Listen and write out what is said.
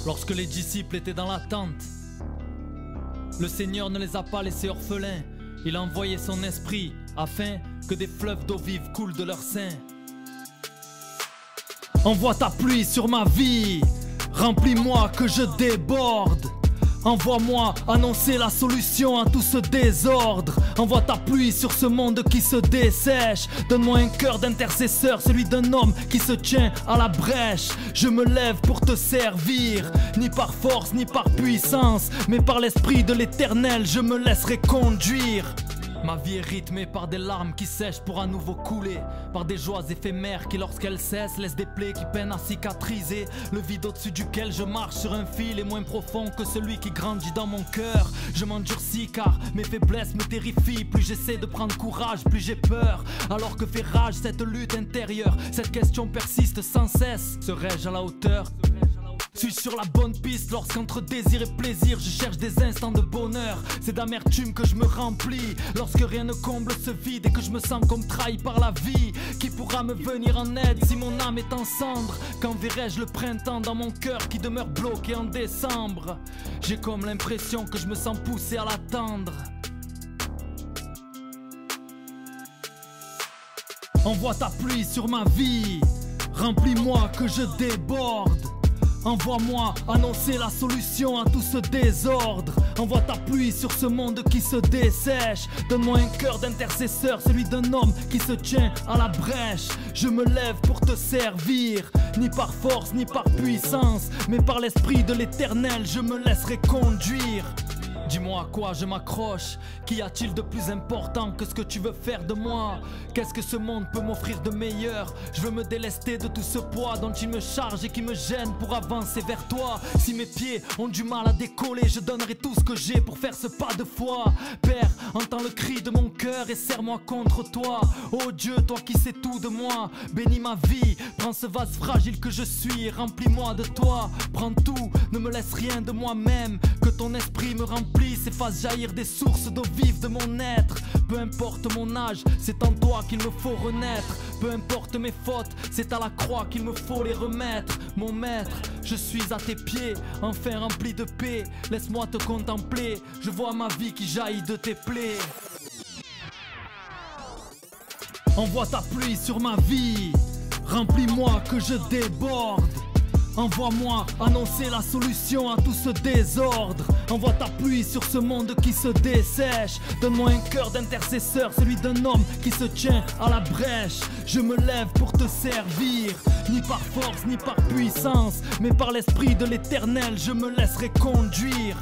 Lorsque les disciples étaient dans l'attente, le Seigneur ne les a pas laissés orphelins. Il a envoyé son esprit afin que des fleuves d'eau vive coulent de leurs seins. Envoie ta pluie sur ma vie, remplis-moi que je déborde. Envoie-moi annoncer la solution à tout ce désordre. Envoie ta pluie sur ce monde qui se dessèche. Donne-moi un cœur d'intercesseur, celui d'un homme qui se tient à la brèche. Je me lève pour te servir, ni par force ni par puissance, mais par l'esprit de l'Éternel je me laisserai conduire. Ma vie est rythmée par des larmes qui sèchent pour à nouveau couler, par des joies éphémères qui lorsqu'elles cessent laissent des plaies qui peinent à cicatriser. Le vide au-dessus duquel je marche sur un fil est moins profond que celui qui grandit dans mon cœur. Je m'endurcis car mes faiblesses me terrifient. Plus j'essaie de prendre courage, plus j'ai peur. Alors que fait rage cette lutte intérieure, cette question persiste sans cesse. Serais-je à la hauteur ? Suis-je sur la bonne piste lorsqu'entre désir et plaisir je cherche des instants de bonheur? C'est d'amertume que je me remplis lorsque rien ne comble ce vide et que je me sens comme trahi par la vie. Qui pourra me venir en aide si mon âme est en cendres? Quand verrai-je le printemps dans mon cœur qui demeure bloqué en décembre? J'ai comme l'impression que je me sens poussé à l'attendre. Envoie ta pluie sur ma vie, remplis-moi que je déborde. Envoie-moi annoncer la solution à tout ce désordre. Envoie ta pluie sur ce monde qui se dessèche. Donne-moi un cœur d'intercesseur, celui d'un homme qui se tient à la brèche. Je me lève pour te servir, ni par force ni par puissance, mais par l'esprit de l'Éternel je me laisserai conduire. Dis-moi à quoi je m'accroche, qu'y a-t-il de plus important que ce que tu veux faire de moi? Qu'est-ce que ce monde peut m'offrir de meilleur? Je veux me délester de tout ce poids dont il me charge et qui me gêne pour avancer vers toi. Si mes pieds ont du mal à décoller, je donnerai tout ce que j'ai pour faire ce pas de foi. Père, entends le cri de mon cœur et serre-moi contre toi. Oh Dieu, toi qui sais tout de moi, bénis ma vie, prends ce vase fragile que je suis et remplis-moi de toi. Prends tout, ne me laisse rien de moi-même, que ton esprit me remplisse et fasse jaillir des sources d'eau vive de mon être. Peu importe mon âge, c'est en toi qu'il me faut renaître. Peu importe mes fautes, c'est à la croix qu'il me faut les remettre. Mon maître, je suis à tes pieds, enfin rempli de paix. Laisse-moi te contempler, je vois ma vie qui jaillit de tes plaies. Envoie ta pluie sur ma vie, remplis-moi que je déborde. Envoie-moi annoncer la solution à tout ce désordre. Envoie ta pluie sur ce monde qui se dessèche. Donne-moi un cœur d'intercesseur, celui d'un homme qui se tient à la brèche. Je me lève pour te servir, ni par force ni par puissance, mais par l'esprit de l'Éternel je me laisserai conduire.